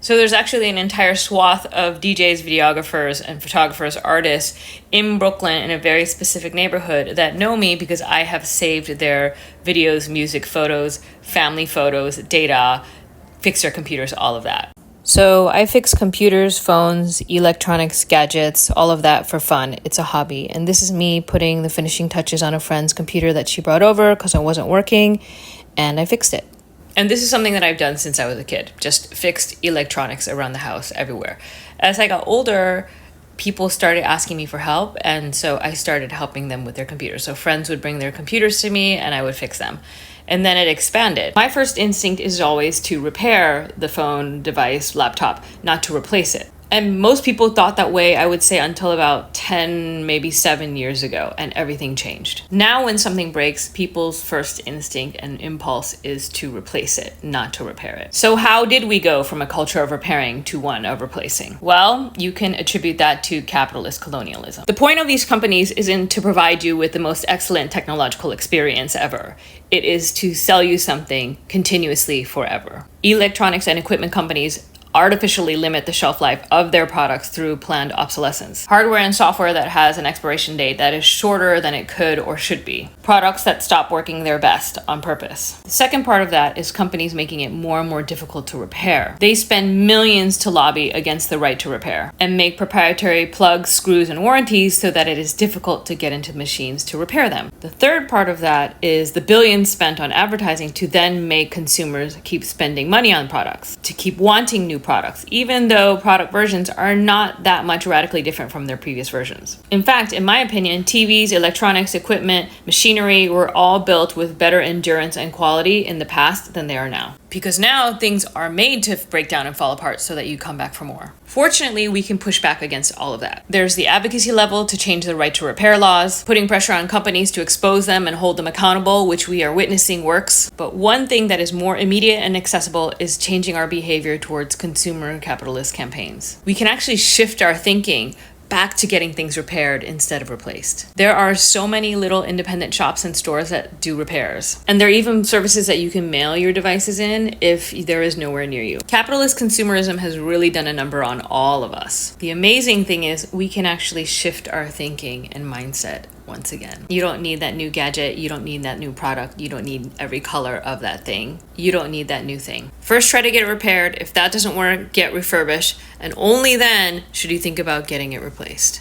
So there's actually an entire swath of DJs, videographers, and photographers, artists in Brooklyn in a very specific neighborhood that know me because I have saved their videos, music, photos, family photos, data, fix their computers, all of that. So I fix computers, phones, electronics, gadgets, all of that for fun. It's a hobby. And this is me putting the finishing touches on a friend's computer that she brought over because it wasn't working, and I fixed it. And this is something that I've done since I was a kid, just fixed electronics around the house everywhere. As I got older, people started asking me for help, and so I started helping them with their computers. So friends would bring their computers to me and I would fix them. And then it expanded. My first instinct is always to repair the phone, device, laptop, not to replace it. And most people thought that way, I would say, until about 10, maybe 7 years ago, and everything changed. Now when something breaks, people's first instinct and impulse is to replace it, not to repair it. So how did we go from a culture of repairing to one of replacing? Well, you can attribute that to capitalist colonialism. The point of these companies isn't to provide you with the most excellent technological experience ever. It is to sell you something continuously forever. Electronics and equipment companies artificially limit the shelf life of their products through planned obsolescence. Hardware and software that has an expiration date that is shorter than it could or should be. Products that stop working their best on purpose. The second part of that is companies making it more and more difficult to repair. They spend millions to lobby against the right to repair and make proprietary plugs, screws, and warranties so that it is difficult to get into machines to repair them. The third part of that is the billions spent on advertising to then make consumers keep spending money on products, to keep wanting new products, even though product versions are not that much radically different from their previous versions. In fact, in my opinion, TVs, electronics, equipment, machinery were all built with better endurance and quality in the past than they are now. Because now things are made to break down and fall apart so that you come back for more. Fortunately, we can push back against all of that. There's the advocacy level to change the right to repair laws, putting pressure on companies to expose them and hold them accountable, which we are witnessing works. But one thing that is more immediate and accessible is changing our behavior towards consumer capitalist campaigns. We can actually shift our thinking back to getting things repaired instead of replaced. There are so many little independent shops and stores that do repairs. And there are even services that you can mail your devices in if there is nowhere near you. Capitalist consumerism has really done a number on all of us. The amazing thing is we can actually shift our thinking and mindset once again. You don't need that new gadget. You don't need that new product. You don't need every color of that thing. You don't need that new thing. First, try to get it repaired. If that doesn't work, get refurbished. And only then should you think about getting it replaced.